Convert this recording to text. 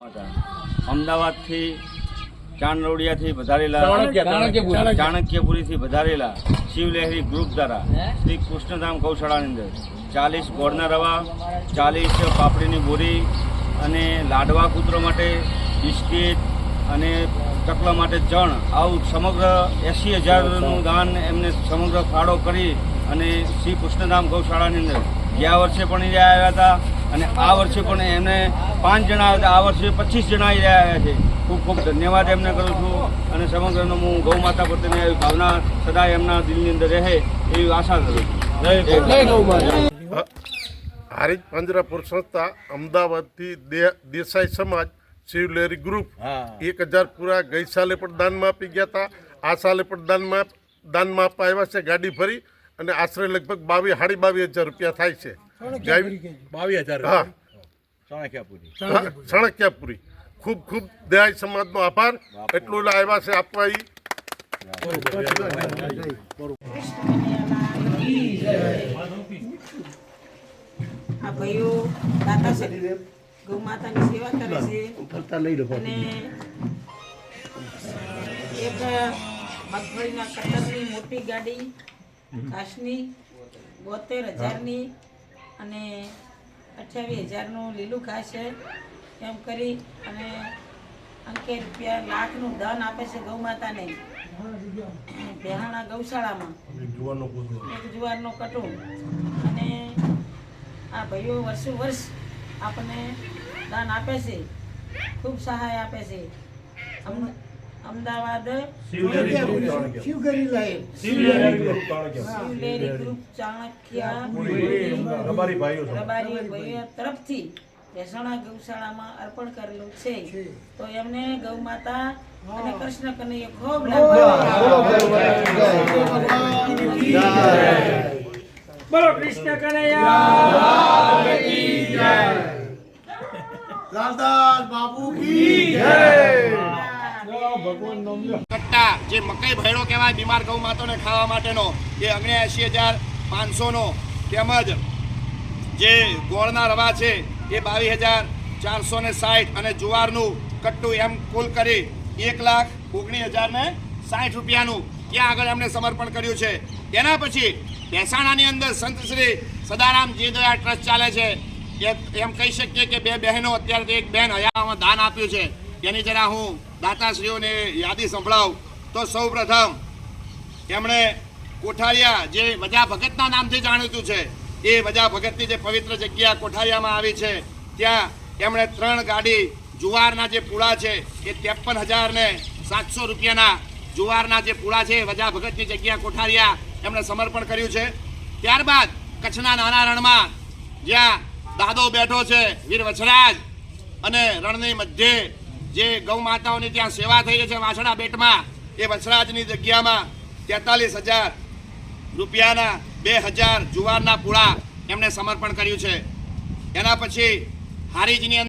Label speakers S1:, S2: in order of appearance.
S1: અમદાવાદથી ચાંદોડિયાથી વધારેલા ચાણક્યપુરીથી વધારેલા શિવલહેરી ગ્રુપ દ્વારા શ્રી કૃષ્ણધામ ગૌશાળાની અંદર 40 ગોળના રવા, 40 પાપડીની બોરી અને લાડવા કૂતરો માટે બિસ્કીટ અને ચકલા માટે ચણ, આવું સમગ્ર 80,000નું દાન એમને સમગ્ર ફાળો કરી અને શ્રી કૃષ્ણધામ ગૌશાળાની અંદર ગયા વર્ષે પણ એ આવ્યા હતા અને આ વર્ષે પણ એમને 5 જણા આવ્યા હતા. આ વર્ષે 25 જણા આવ્યા છે. ખૂબ ખૂબ ધન્યવાદ એમને કરું છું અને સમગ્રનો હું ગૌ માતા પ્રત્યેની એવી ભાવના સદાય એમના દિલની અંદર રહે એવી આશા કરું છું.
S2: હારીજ પાંજરાપુર સંસ્થા અમદાવાદથી દેસાઈ સમાજ શિવલહેરી ગ્રુપ 1000 પૂરા ગઈ સાલે પણ દાનમાં આપી ગયા હતા. આ સાલે પણ દાનમાં આપવા આવ્યા છે ગાડી ભરી અને આશરે લગભગ 22,000 રૂપિયા થાય છે. 22,000 હા ચાણક્યપુરી. ખૂબ ખૂબ દેહાઈ સમાજનો આભાર. એટલું આવ્યા છે આપવા.
S3: આ ભાઈઓ દાતા છે, ગૌ માતાની સેવા કરે છે અને એક મગફળીના કટરની મોટી ગાડી ઘાસની 72,000ની અને 28,000નું લીલું ઘાસ છે એમ કરી અને અંકે રૂપિયા લાખનું દાન આપે છે ગૌ માતાને બેહાણા ગૌશાળામાં એક જુવારનો કટું. અને આ ભાઈઓ વર્ષો વર્ષ આપણને દાન આપે છે, ખૂબ સહાય આપે છે. અમદાવાદ શિવલહેરી ગ્રુપ ચાણક્ય રબારી ભાઈઓ તરફથી ભેંસણા ગૌશાળામાં અર્પણ કરેલું છે. તો એમને ગૌ માતા અને કૃષ્ણ કનૈયા ખૂબ લાભ. બોલો કૃષ્ણ કનૈયા કી જય.
S4: લાલદાસ બાપુ કી જય.
S5: કટ્ટા જે મકાઈ ભેળો કહેવાય બીમાર ગૌ માતાને ખાવા માટેનો એ 79,500નો, તેમજ જે ગોળના રવા છે એ 22,460 અને જુવારનું કટ્ટું એમ કુલ કરી 1,19,060 રૂપિયાનું ત્યાં આગળ એમને સમર્પણ કર્યું છે. એના પછી મહેસાણાની અંદર સંત શ્રી સદારામ જીદયા ટ્રસ્ટ ચાલે છે. એમ કહી શકીએ કે 2 બહેનો, અત્યારે એક બહેન હયામાં દાન આપ્યું છે. એની જરા હું દાતાશ્રીઓને યાદી સંભળાવું તો સૌ પ્રથમ એમણે કોઠારિયા જે વજા ભગતના નામથી જાણીતું છે એ વજા ભગતની જે પવિત્ર જગ્યા કોઠારિયામાં આવી છે ત્યાં એમણે 3 ગાડી જુવારના જે પૂળા છે એ 53,700 રૂપિયાના જુવારના જે પૂળા છે વજા ભગતની જગ્યા કોઠારિયા એમણે સમર્પણ કર્યું છે. ત્યારબાદ કચ્છના નાના રણમાં જ્યાં દાદો બેઠો છે વીર વછરાજ અને રણની મધ્યે જે ગૌ માતાઓની ત્યાં સેવા થઈ છે વાછડા બેટમાં, એ વછરાજની જગ્યામાં 43,000 રૂપિયાના 2,000 જુવારના પૂળા એમણે સમર્પણ કર્યું છે. એના પછી હારીજની